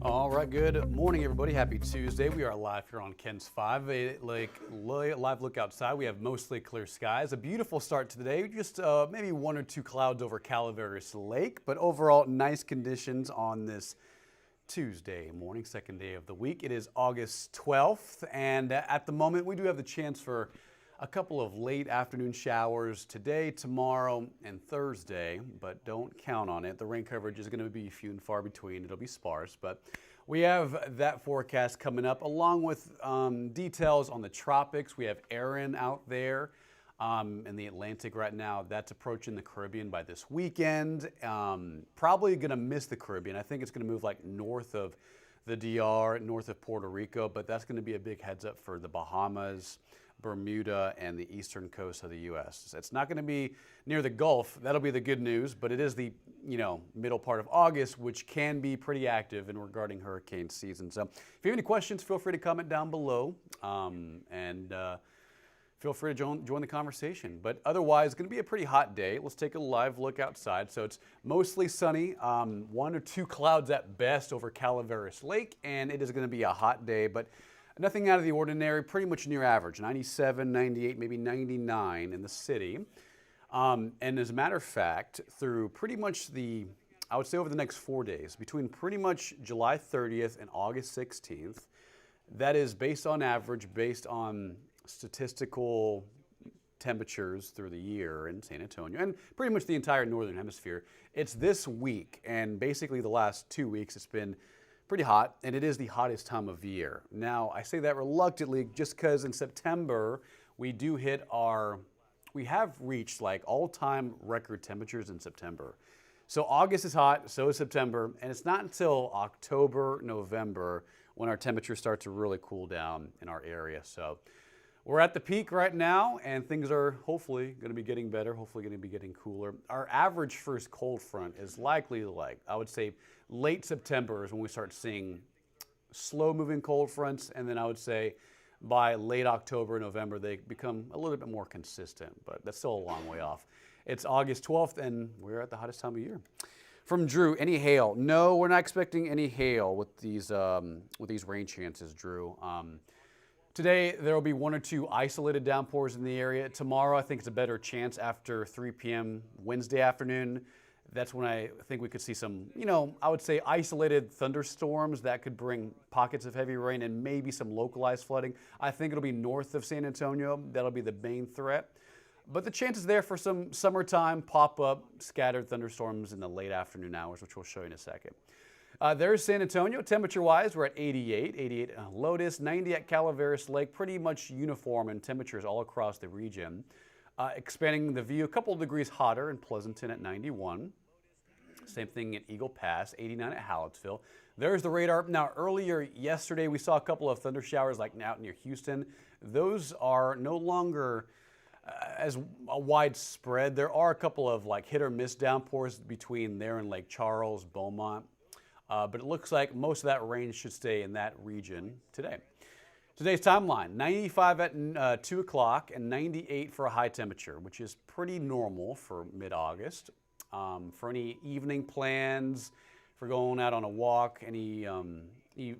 All right, good morning, everybody. Happy Tuesday. We are live here on Ken's 5, a live look outside. We have mostly clear skies. A beautiful start to the day. Just maybe one or two clouds over Calaveras Lake, but overall nice conditions on this Tuesday morning, second day of the week. It is August 12th, and at the moment we do have the chance for a couple of late afternoon showers today, tomorrow, and Thursday, but don't count on it. The rain coverage is going to be few and far between. It'll be sparse, but we have that forecast coming up along with details on the tropics. We have Erin out there in the Atlantic right now. That's approaching the Caribbean by this weekend. Probably going to miss the Caribbean. I think it's going to move like north of the DR, north of Puerto Rico, but that's going to be a big heads up for the Bahamas, Bermuda, and the eastern coast of the U.S. It's not going to be near the Gulf. That'll be the good news, but it is the middle part of August, which can be pretty active in regarding hurricane season. So if you have any questions, feel free to comment down below and feel free to join the conversation. But otherwise, it's going to be a pretty hot day. Let's take a live look outside. So it's mostly sunny, one or two clouds at best over Calaveras Lake, and it is going to be a hot day, but nothing out of the ordinary, pretty much near average, 97, 98, maybe 99 in the city. And as a matter of fact, through pretty much I would say over the next 4 days, between pretty much July 30th and August 16th, that is based on average, based on statistical temperatures through the year in San Antonio and pretty much the entire northern hemisphere. It's this week, and basically the last 2 weeks it's been pretty hot, and it is the hottest time of year. Now, I say that reluctantly just because in September we have reached like all-time record temperatures in September. So August is hot, so is September, and it's not until October, November when our temperatures start to really cool down in our area. So we're at the peak right now, and things are hopefully going to be getting better, hopefully going to be getting cooler. Our average first cold front is likely I would say, late September is when we start seeing slow-moving cold fronts, and then I would say by late October, November, they become a little bit more consistent, but that's still a long way off. It's August 12th, and we're at the hottest time of year. From Drew, any hail? No, we're not expecting any hail with these rain chances, Drew. Today, there will be one or two isolated downpours in the area. Tomorrow, I think it's a better chance after 3 p.m. Wednesday afternoon. That's when I think we could see some, I would say isolated thunderstorms that could bring pockets of heavy rain and maybe some localized flooding. I think it'll be north of San Antonio. That'll be the main threat. But the chance is there for some summertime pop-up scattered thunderstorms in the late afternoon hours, which we'll show you in a second. There's San Antonio. Temperature-wise, we're at 88 at Lotus, 90 at Calaveras Lake, pretty much uniform in temperatures all across the region. Expanding the view, a couple of degrees hotter in Pleasanton at 91. Same thing at Eagle Pass, 89 at Hallettsville. There's the radar. Now, earlier yesterday, we saw a couple of thunder showers like out near Houston. Those are no longer as widespread. There are a couple of like hit or miss downpours between there and Lake Charles, Beaumont. But it looks like most of that rain should stay in that region today. Today's timeline, 95 at 2 o'clock and 98 for a high temperature, which is pretty normal for mid-August. For any evening plans, for going out on a walk, any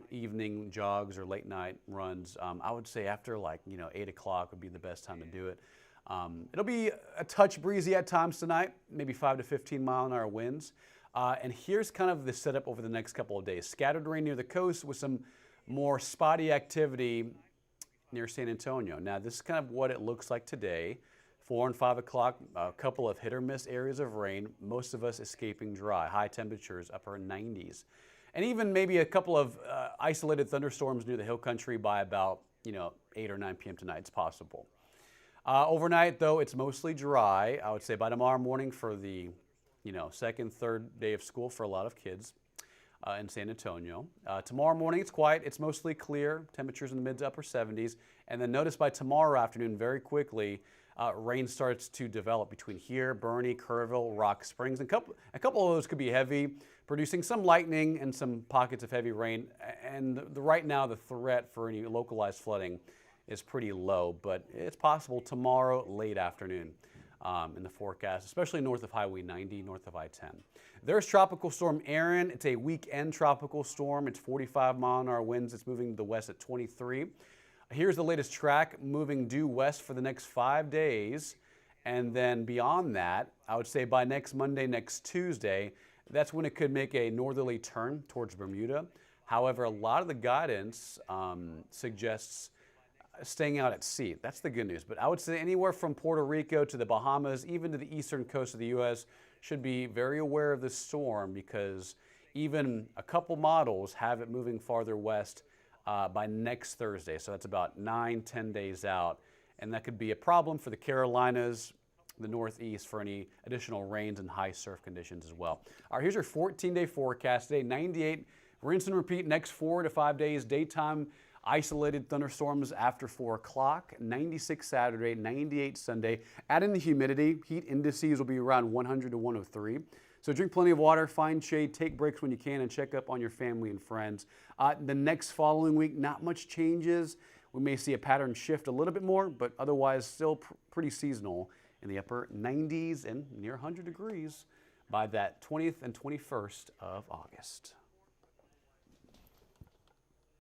evening jogs or late night runs, I would say after 8 o'clock would be the best time to do it. It'll be a touch breezy at times tonight, maybe 5 to 15 mile an hour winds. And here's kind of the setup over the next couple of days. Scattered rain near the coast with some more spotty activity near San Antonio. Now, this is kind of what it looks like today. 4 and 5 o'clock, a couple of hit or miss areas of rain, most of us escaping dry, high temperatures, upper 90s. And even maybe a couple of isolated thunderstorms near the hill country by about 8 or 9 p.m. tonight. It's possible. Overnight, though, it's mostly dry. I would say by tomorrow morning for the second, third day of school for a lot of kids in San Antonio. Tomorrow morning, it's quiet. It's mostly clear. Temperatures in the mid to upper 70s. And then notice by tomorrow afternoon, very quickly, rain starts to develop between here, Bernie, Kerrville, Rock Springs. And a couple of those could be heavy, producing some lightning and some pockets of heavy rain. And right now, the threat for any localized flooding is pretty low, but it's possible tomorrow late afternoon in the forecast, especially north of Highway 90, north of I-10. There's Tropical Storm Erin. It's a weekend tropical storm. It's 45-mile-an-hour winds. It's moving to the west at 23. Here's the latest track moving due west for the next 5 days. And then beyond that, I would say by next Monday, next Tuesday, that's when it could make a northerly turn towards Bermuda. However, a lot of the guidance suggests staying out at sea. That's the good news. But I would say anywhere from Puerto Rico to the Bahamas, even to the eastern coast of the U.S., should be very aware of this storm because even a couple models have it moving farther west by next Thursday. So that's about 9-10 days out. And that could be a problem for the Carolinas, the Northeast, for any additional rains and high surf conditions as well. All right, here's your 14-day forecast today. 98, rinse and repeat next 4 to 5 days. Daytime isolated thunderstorms after 4 o'clock. 96 Saturday, 98 Sunday. Add in the humidity. Heat indices will be around 100 to 103. So drink plenty of water, find shade, take breaks when you can, and check up on your family and friends. The next following week, not much changes. We may see a pattern shift a little bit more, but otherwise still pretty seasonal in the upper 90s and near 100 degrees by that 20th and 21st of August.